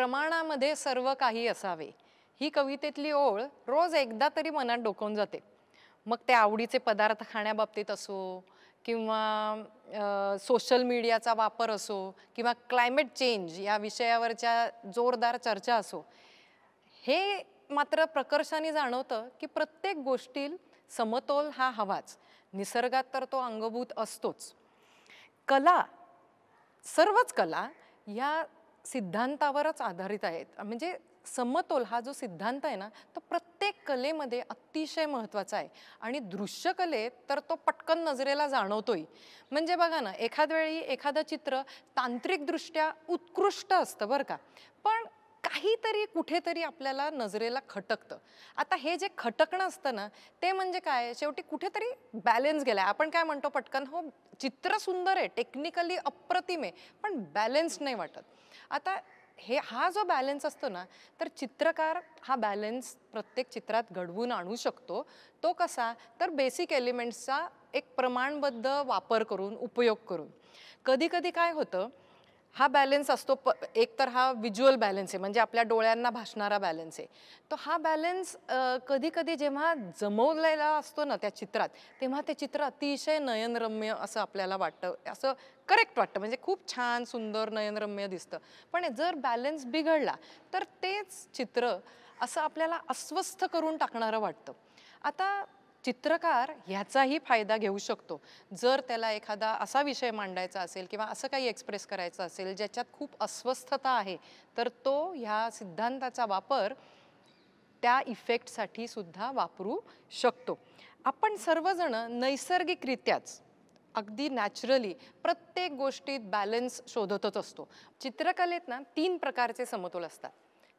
प्रमाणामध्ये सर्व काही असावे ही कवितेतली ओळ रोज एकदा तरी मनात डोकावून जाते. मग ते आवडीचे पदार्थ खाण्याबाबतीत असो किंवा सोशल मीडियाचा वापर असो किंवा क्लायमेट चेंज या विषयावरच्या जोरदार चर्चा असो, हे मात्र प्रकर्षाने जाणवतं की प्रत्येक गोष्टीत समतोल हा हवाच. निसर्गात तर तो अंगभूत असतोच. कला, सर्वच कला या सिद्धांतावरच आधारित आहेत. म्हणजे समतोल हा जो सिद्धांत आहे ना, तो प्रत्येक कलेमध्ये अतिशय महत्त्वाचा आहे आणि दृश्य कलेत तर तो पटकन नजरेला जाणवतोय. म्हणजे बघा ना, एखाद वेळी एखादं चित्र तांत्रिकदृष्ट्या उत्कृष्ट असतं बरं का, पण काहीतरी कुठेतरी आपल्याला नजरेला खटकतं. आता हे जे खटकणं असतं ना, ते म्हणजे काय, शेवटी कुठेतरी बॅलन्स गेलाय. आपण काय म्हणतो पटकन, हो चित्र सुंदर आहे, टेक्निकली अप्रतिम आहे, पण बॅलन्स नाही वाटत. आता हा जो बॅलन्स असतो ना, तर चित्रकार हा बॅलन्स प्रत्येक चित्रात घडवून आणू शकतो. तो कसा, तर बेसिक एलिमेंट्सचा एक प्रमाणबद्ध वापर करून, उपयोग करून. कधी कधी काय होतं, हा बॅलन्स असतो एक तर हा व्हिज्युअल बॅलन्स आहे, म्हणजे आपल्या डोळ्यांना भासणारा बॅलन्स आहे. तो हा बॅलन्स कधी कधी जेव्हा जमवलेला असतो ना त्या चित्रात, तेव्हा ते चित्र अतिशय नयनरम्य असं आपल्याला वाटतं, असं करेक्ट वाटतं, म्हणजे खूप छान सुंदर नयनरम्य दिसतं. पण जर बॅलन्स बिघडला तर तेच चित्र असं आपल्याला अस्वस्थ करून टाकणारं वाटतं. आता चित्रकार ह्याचाही फायदा घेऊ शकतो. जर त्याला एखादा असा विषय मांडायचा असेल किंवा असं काही एक्सप्रेस करायचं असेल ज्याच्यात खूप अस्वस्थता आहे, तर तो ह्या सिद्धांताचा वापर त्या इफेक्टसाठी सुद्धा वापरू शकतो. आपण सर्वजण नैसर्गिकरित्याच अगदी नॅचरली प्रत्येक गोष्टीत बॅलन्स शोधतच असतो. चित्रकलेत ना 3 प्रकारचे समतोल असतात: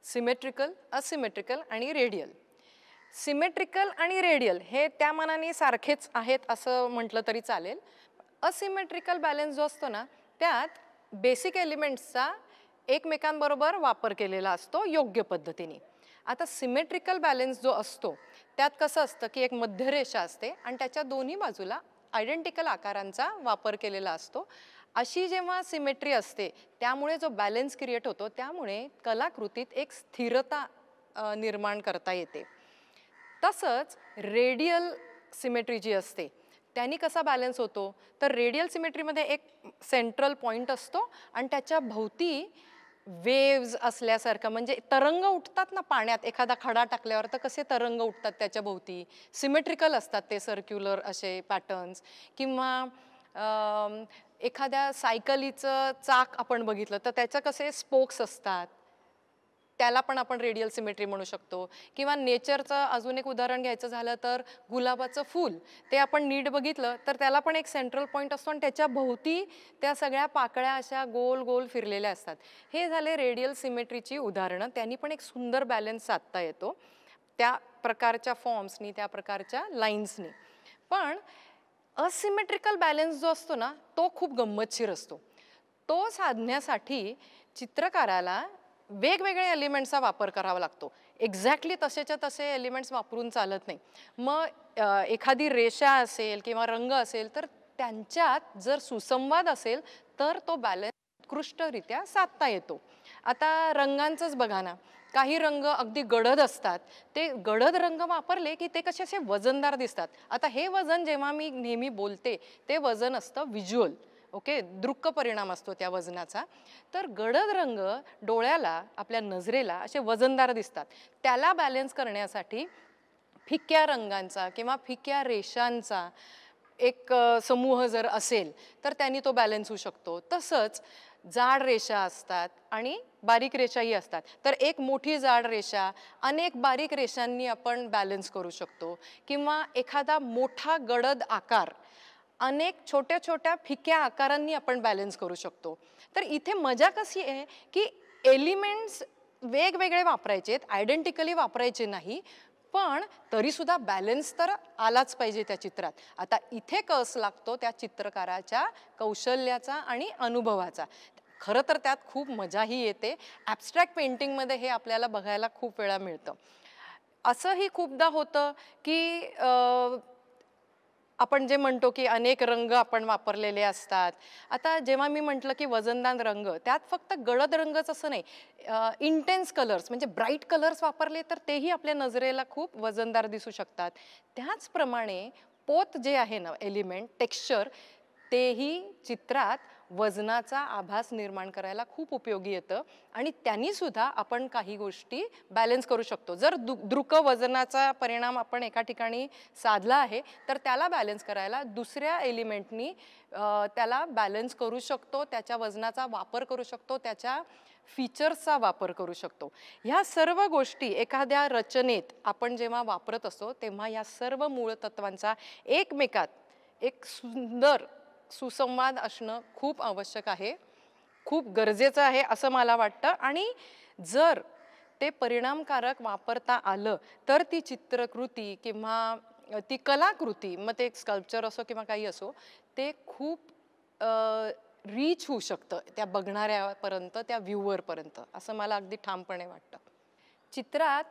सिमेट्रिकल, असिमेट्रिकल आणि रेडियल. सिमेट्रिकल आणि रेडियल हे त्या मानाने सारखेच आहेत असं म्हटलं तरी चालेल. असिमेट्रिकल बॅलन्स जो असतो ना, त्यात बेसिक एलिमेंट्सचा एकमेकांबरोबर वापर केलेला असतो योग्य पद्धतीने. आता सिमेट्रिकल बॅलन्स जो असतो त्यात कसं असतं की एक मध्यरेषा असते आणि त्याच्या दोन्ही बाजूला आयडेंटिकल आकारांचा वापर केलेला असतो. अशी जेव्हा सिमेट्री असते त्यामुळे जो बॅलन्स क्रिएट होतो, त्यामुळे कलाकृतीत एक स्थिरता निर्माण करता येते. तसंच रेडियल सिमेट्री जी असते त्यांनी कसा बॅलन्स होतो, तर रेडियल सिमेट्रीमध्ये एक सेंट्रल पॉइंट असतो आणि त्याच्या भोवती वेव्ज असल्यासारखं, म्हणजे तरंग उठतात ना पाण्यात, एखादा खडा टाकल्यावर तर कसे तरंग उठतात त्याच्या भोवती, सिमेट्रिकल असतात ते, सर्क्युलर असे पॅटर्न्स. किंवा एखाद्या सायकलीचं चाक आपण बघितलं तर त्याचं कसे स्पोक्स असतात, त्याला पण आपण रेडियल सिमेट्री म्हणू शकतो. किंवा नेचरचं अजून एक उदाहरण घ्यायचं झालं तर गुलाबाचं फूल, ते आपण नीट बघितलं तर त्याला पण एक सेंट्रल पॉईंट असतो आणि त्याच्या भोवती त्या सगळ्या पाकळ्या अशा गोल गोल फिरलेल्या असतात. हे झाले रेडियल सिमेट्रीची उदाहरणं. त्यांनी पण एक सुंदर बॅलन्स साधता येतो त्या प्रकारच्या फॉर्म्सनी, त्या प्रकारच्या लाईन्सनी. पण असिमेट्रिकल बॅलन्स जो असतो ना, तो खूप गंमतशीर असतो. तो साधण्यासाठी चित्रकाराला वेगवेगळे एलिमेंट्सचा वापर करावा लागतो. एक्झॅक्टली तसेच्या तसे एलिमेंट्स वापरून चालत नाही. मग एखादी रेषा असेल किंवा रंग असेल तर त्यांच्यात जर सुसंवाद असेल तर तो बॅलन्स उत्कृष्टरित्या साधता येतो. आता रंगांचंच बघा ना, काही रंग अगदी गडद असतात, ते गडद रंग वापरले की ते कसे असे वजनदार दिसतात. आता हे वजन जेव्हा मी नेहमी बोलते ते वजन असतं व्हिज्युअल, ओके, दृक्क परिणाम असतो त्या वजनाचा. तर गडद रंग डोळ्याला, आपल्या नजरेला असे वजनदार दिसतात. त्याला बॅलन्स करण्यासाठी फिक्या रंगांचा किंवा फिक्या रेषांचा एक समूह जर असेल तर त्यांनी तो बॅलन्स होऊ शकतो. तसंच जाड रेषा असतात आणि बारीक रेषाही असतात, तर एक मोठी जाड रेषा अनेक बारीक रेषांनी आपण बॅलन्स करू शकतो. किंवा एखादा मोठा गडद आकार अनेक छोट्या छोट्या फिक्या आकारांनी आपण बॅलन्स करू शकतो. तर इथे मजा कशी आहे की एलिमेंट्स वेगवेगळे वापरायचे, आयडेंटिकली वापरायचे नाही, पण तरीसुद्धा बॅलन्स तर आलाच पाहिजे त्या चित्रात. आता इथे कस लागतो त्या चित्रकाराच्या कौशल्याचा आणि अनुभवाचा. खरं तर त्यात खूप मजाही येते. ॲब्स्ट्रॅक्ट पेंटिंगमध्ये हे आपल्याला बघायला खूप वेळा मिळतं. असंही खूपदा होतं की आपण जे म्हणतो की अनेक रंग आपण वापरलेले असतात. आता जेव्हा मी म्हटलं की वजनदार रंग, त्यात फक्त गडद रंगच असं नाही, इंटेन्स कलर्स म्हणजे ब्राईट कलर्स वापरले तर तेही आपल्या नजरेला खूप वजनदार दिसू शकतात. त्याचप्रमाणे पोत जे आहे ना, एलिमेंट टेक्स्चर, तेही चित्रात वजनाचा आभास निर्माण करायला खूप उपयोगी येतं आणि त्यांनी सुद्धा आपण काही गोष्टी बॅलन्स करू शकतो. जर दृक वजनाचा परिणाम आपण एका ठिकाणी साधला आहे तर त्याला बॅलन्स करायला दुसऱ्या एलिमेंटनी त्याला बॅलन्स करू शकतो, त्याच्या वजनाचा वापर करू शकतो, त्याच्या फीचर्सचा वापर करू शकतो. ह्या सर्व गोष्टी एखाद्या रचनेत आपण जेव्हा वापरत असतो तेव्हा या सर्व मूळ तत्वांचा एकमेकात एक सुंदर सुसंवाद असणं खूप आवश्यक आहे, खूप गरजेचं आहे असं मला वाटतं. आणि जर ते परिणामकारक वापरता आलं तर ती चित्रकृती किंवा ती कलाकृती, मग ते एक स्कल्पचर असो किंवा काही असो, ते खूप रीच होऊ शकतं त्या बघणाऱ्यापर्यंत, त्या व्ह्यूअरपर्यंत, असं मला अगदी ठामपणे वाटतं. चित्रात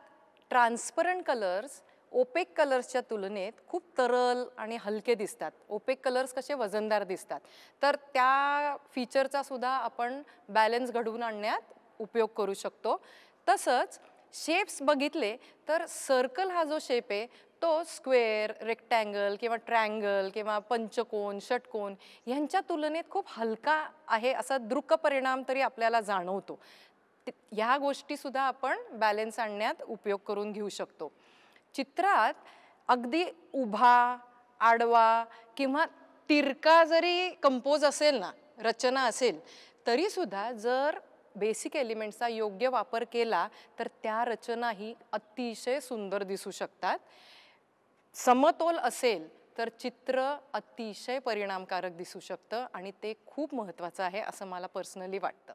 ट्रान्सपरंट कलर्स ओपेक कलर्सच्या तुलनेत खूप तरल आणि हलके दिसतात. ओपेक कलर्स कसे वजनदार दिसतात, तर त्या फीचरचा सुद्धा आपण बॅलन्स घडवून आणण्यात उपयोग करू शकतो. तसंच शेप्स बघितले तर सर्कल हा जो शेप आहे तो स्क्वेअर, रेक्टँगल किंवा ट्रायंगल किंवा पंचकोन, षटकोन यांच्या तुलनेत खूप हलका आहे असा दृक परिणाम तरी आपल्याला जाणवतो. ह्या गोष्टी सुद्धा आपण बॅलन्स आणण्यात उपयोग करून घेऊ शकतो. चित्रात अगदी उभा, आडवा किंवा तिरका जरी कंपोज असेल ना, रचना असेल, तरी सुद्धा जर बेसिक एलिमेंट्सचा योग्य वापर केला तर त्या रचनाही अतिशय सुंदर दिसू शकतात. समतोल असेल तर चित्र अतिशय परिणामकारक दिसू शकतं आणि ते खूप महत्त्वाचं आहे असं मला पर्सनली वाटतं.